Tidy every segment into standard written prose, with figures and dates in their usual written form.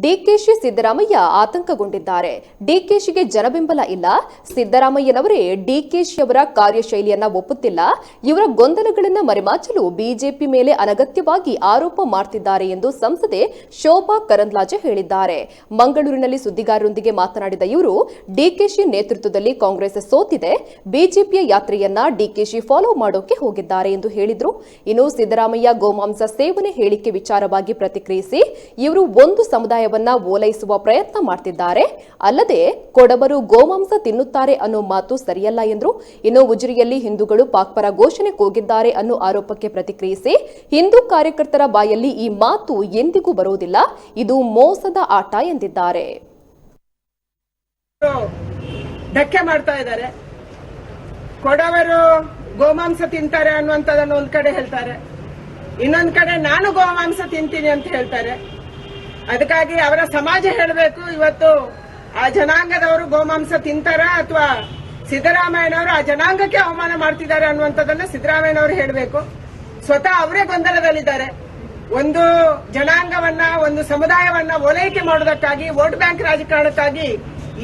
ಡಿಕೆಶಿ ಸಿದ್ದರಾಮಯ್ಯ ಆತಂಕಗೊಂಡಿದ್ದಾರೆ. ಡಿಕೆಶಿಗೆ ಜನಬೆಂಬಲ ಇಲ್ಲ. ಸಿದ್ದರಾಮಯ್ಯನವರೇ ಡಿಕೆಶಿ ಅವರ ಕಾರ್ಯಶೈಲಿಯನ್ನ ಒಪ್ಪುತ್ತಿಲ್ಲ. ಇವರ ಗೊಂದಲಗಳನ್ನು ಮರೆಮಾಚಲು ಬಿಜೆಪಿ ಮೇಲೆ ಅನಗತ್ಯವಾಗಿ ಆರೋಪ ಮಾಡ್ತಿದ್ದಾರೆ ಎಂದು ಸಂಸದೆ ಶೋಭಾ ಕರಂದ್ಲಾಜೆ ಹೇಳಿದ್ದಾರೆ. ಮಂಗಳೂರಿನಲ್ಲಿ ಸುದ್ದಿಗಾರರೊಂದಿಗೆ ಮಾತನಾಡಿದ ಇವರು, ಡಿಕೆಶಿ ನೇತೃತ್ವದಲ್ಲಿ ಕಾಂಗ್ರೆಸ್ ಸೋತಿದೆ. ಬಿಜೆಪಿಯ ಯಾತ್ರೆಯನ್ನ ಡಿಕೆಶಿ ಫಾಲೋ ಮಾಡೋಕೆ ಹೋಗಿದ್ದಾರೆ ಎಂದು ಹೇಳಿದ್ರು. ಇನ್ನು ಸಿದ್ದರಾಮಯ್ಯ ಗೋಮಾಂಸ ಸೇವನೆ ಹೇಳಿಕೆ ವಿಚಾರವಾಗಿ ಪ್ರತಿಕ್ರಿಯಿಸಿ, ಇವರು ಒಂದು ಸಮುದಾಯವನ್ನ ಓಲೈಸುವ ಪ್ರಯತ್ನ ಮಾಡ್ತಿದ್ದಾರೆ, ಅಲ್ಲದೆ ಕೊಡವರು ಗೋಮಾಂಸ ತಿನ್ನುತ್ತಾರೆ ಅನ್ನೋ ಮಾತು ಸರಿಯಲ್ಲ ಎಂದರು. ಇನ್ನು ಉಜಿರಿಯಲ್ಲಿ ಹಿಂದೂಗಳು ಪಾಕ್ ಪರ ಘೋಷಣೆ ಕೂಗಿದ್ದಾರೆ ಅನ್ನೋ ಆರೋಪಕ್ಕೆ ಪ್ರತಿಕ್ರಿಯಿಸಿ, ಹಿಂದೂ ಕಾರ್ಯಕರ್ತರ ಬಾಯಲ್ಲಿ ಈ ಮಾತು ಎಂದಿಗೂ ಬರುವುದಿಲ್ಲ, ಇದು ಮೋಸದ ಆಟ ಎಂದಿದ್ದಾರೆ. ಧಕ್ಕೆ ಮಾಡ್ತಾ ಇದ್ದಾರೆ. ಕೊಡವರು ಗೋಮಾಂಸ ತಿಂತಾರೆ ಅನ್ನುವಂಥದ್ದನ್ನು ಒಂದ್ ಕಡೆ ಹೇಳ್ತಾರೆ, ಇನ್ನೊಂದ್ ಕಡೆ ನಾನು ಗೋಮಾಂಸ ತಿಂತೀನಿ ಅಂತ ಹೇಳ್ತಾರೆ. ಅದಕ್ಕಾಗಿ ಅವರ ಸಮಾಜ ಹೇಳಬೇಕು, ಇವತ್ತು ಆ ಜನಾಂಗದವರು ಗೋಮಾಂಸ ತಿಂತಾರ ಅಥವಾ ಸಿದ್ದರಾಮಯ್ಯನವರು ಆ ಜನಾಂಗಕ್ಕೆ ಅವಮಾನ ಮಾಡ್ತಿದ್ದಾರೆ ಅನ್ನುವಂಥದ್ದನ್ನ ಸಿದ್ದರಾಮಯ್ಯನವರು ಹೇಳಬೇಕು. ಸ್ವತಃ ಅವರೇ ಗೊಂದಲದಲ್ಲಿದ್ದಾರೆ. ಒಂದು ಜನಾಂಗವನ್ನ, ಒಂದು ಸಮುದಾಯವನ್ನ ಓಲೈಕೆ ಮಾಡೋದಕ್ಕಾಗಿ, ವೋಟ್ ಬ್ಯಾಂಕ್ ರಾಜಕಾರಣಕ್ಕಾಗಿ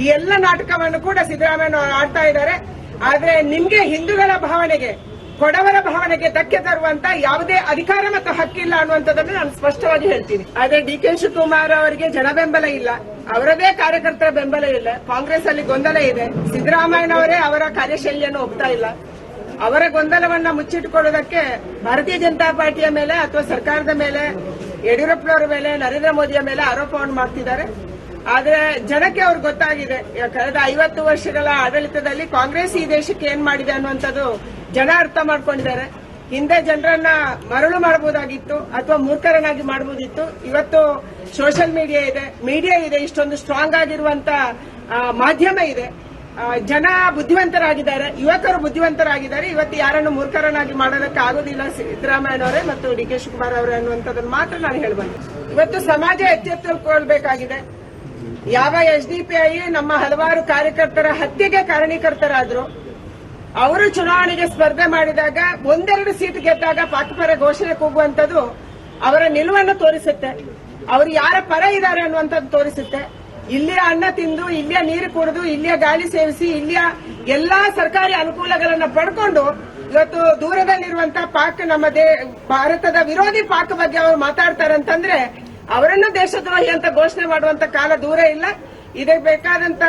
ಈ ಎಲ್ಲ ನಾಟಕವನ್ನು ಕೂಡ ಸಿದ್ದರಾಮಯ್ಯನವರು ಆಡ್ತಾ ಇದ್ದಾರೆ. ಆದ್ರೆ ನಿಮ್ಗೆ ಹಿಂದೂಗಳ ಭಾವನೆಗೆ, ಕೊಡವರ ಭಾವನೆಗೆ ಧಕ್ಕೆ ತರುವಂತ ಯಾವುದೇ ಅಧಿಕಾರ ಮತ್ತು ಹಕ್ಕಿಲ್ಲ ಅನ್ನುವಂಥದ್ದನ್ನು ನಾನು ಸ್ಪಷ್ಟವಾಗಿ ಹೇಳ್ತೀನಿ. ಆದ್ರೆ ಡಿಕೆ ಶಿವಕುಮಾರ್ ಅವರಿಗೆ ಜನ ಬೆಂಬಲ ಇಲ್ಲ, ಅವರದೇ ಕಾರ್ಯಕರ್ತರ ಬೆಂಬಲ ಇಲ್ಲ. ಕಾಂಗ್ರೆಸ್ ಅಲ್ಲಿ ಗೊಂದಲ ಇದೆ. ಸಿದ್ದರಾಮಯ್ಯನವರೇ ಅವರ ಕಾರ್ಯಶೈಲಿಯನ್ನು ಒಪ್ತಾ ಇಲ್ಲ. ಅವರ ಗೊಂದಲವನ್ನ ಮುಚ್ಚಿಟ್ಟುಕೊಳ್ಳೋದಕ್ಕೆ ಭಾರತೀಯ ಜನತಾ ಪಾರ್ಟಿಯ ಮೇಲೆ ಅಥವಾ ಸರ್ಕಾರದ ಮೇಲೆ, ಯಡಿಯೂರಪ್ಪನವರ ಮೇಲೆ, ನರೇಂದ್ರ ಮೋದಿಯ ಮೇಲೆ ಆರೋಪವನ್ನು ಮಾಡ್ತಿದ್ದಾರೆ. ಆದ್ರೆ ಜನಕ್ಕೆ ಅವ್ರಿಗೆ ಗೊತ್ತಾಗಿದೆ, ಕಳೆದ 50 ವರ್ಷಗಳ ಆಡಳಿತದಲ್ಲಿ ಕಾಂಗ್ರೆಸ್ ಈ ದೇಶಕ್ಕೆ ಏನ್ ಮಾಡಿದೆ ಅನ್ನುವಂಥದ್ದು ಜನ ಅರ್ಥ ಮಾಡ್ಕೊಂಡಿದ್ದಾರೆ. ಹಿಂದೆ ಜನರನ್ನ ಮರಳು ಮಾಡಬಹುದಾಗಿತ್ತು ಅಥವಾ ಮೂರ್ಖರನ್ನಾಗಿ ಮಾಡಬಹುದಿತ್ತು. ಇವತ್ತು ಸೋಷಿಯಲ್ ಮೀಡಿಯಾ ಇದೆ, ಇಷ್ಟೊಂದು ಸ್ಟ್ರಾಂಗ್ ಆಗಿರುವಂತ ಮಾಧ್ಯಮ ಇದೆ. ಜನ ಬುದ್ಧಿವಂತರಾಗಿದ್ದಾರೆ, ಯುವಕರು ಬುದ್ಧಿವಂತರಾಗಿದ್ದಾರೆ. ಇವತ್ತು ಯಾರನ್ನು ಮೂರ್ಖರನ್ನಾಗಿ ಮಾಡೋದಕ್ಕೆ ಆಗೋದಿಲ್ಲ ಸಿದ್ದರಾಮಯ್ಯನವರೇ ಮತ್ತು ಡಿ ಕೆ ಶಿವಕುಮಾರ್ ಅವರೇ ಅನ್ನುವಂಥದ್ದನ್ನು ಮಾತ್ರ ನಾನು ಹೇಳಬಲ್ಲೆ. ಇವತ್ತು ಸಮಾಜ ಎಚ್ಚೆತ್ತುಕೊಳ್ಬೇಕಾಗಿದೆ. ಯಾವ ಎಸ್ಡಿಪಿಐ ನಮ್ಮ ಹಲವಾರು ಕಾರ್ಯಕರ್ತರ ಹತ್ಯೆಗೆ ಕಾರಣೀಕರ್ತರಾದ್ರು, ಅವರು ಚುನಾವಣೆಗೆ ಸ್ಪರ್ಧೆ ಮಾಡಿದಾಗ ಒಂದೆರಡು ಸೀಟ್ ಗೆದ್ದಾಗ ಪಾಕಪರ ಘೋಷಣೆ ಕೂಗುವಂತದ್ದು ಅವರ ನಿಲುವನ್ನು ತೋರಿಸುತ್ತೆ. ಅವರು ಯಾರ ಪರ ಇದ್ದಾರೆ ಅನ್ನುವಂಥದ್ದು ತೋರಿಸುತ್ತೆ. ಇಲ್ಲಿಯ ಅನ್ನ ತಿಂದು, ಇಲ್ಲಿಯ ನೀರು ಕುಡಿದು, ಇಲ್ಲಿಯ ಗಾಳಿ ಸೇವಿಸಿ, ಇಲ್ಲಿಯ ಎಲ್ಲಾ ಸರ್ಕಾರಿ ಅನುಕೂಲಗಳನ್ನ ಪಡ್ಕೊಂಡು ಇವತ್ತು ದೂರದಲ್ಲಿರುವಂತಹ ಪಾಕ್, ನಮ್ಮ ಭಾರತದ ವಿರೋಧಿ ಪಾಕ್ ಬಗ್ಗೆ ಅವರು ಮಾತಾಡ್ತಾರೆ ಅಂತಂದ್ರೆ ಅವರನ್ನು ದೇಶದ್ರೋಹಿ ಅಂತ ಘೋಷಣೆ ಮಾಡುವಂತ ಕಾಲ ದೂರ ಇಲ್ಲ. ಇದಕ್ಕೆ ಬೇಕಾದಂತ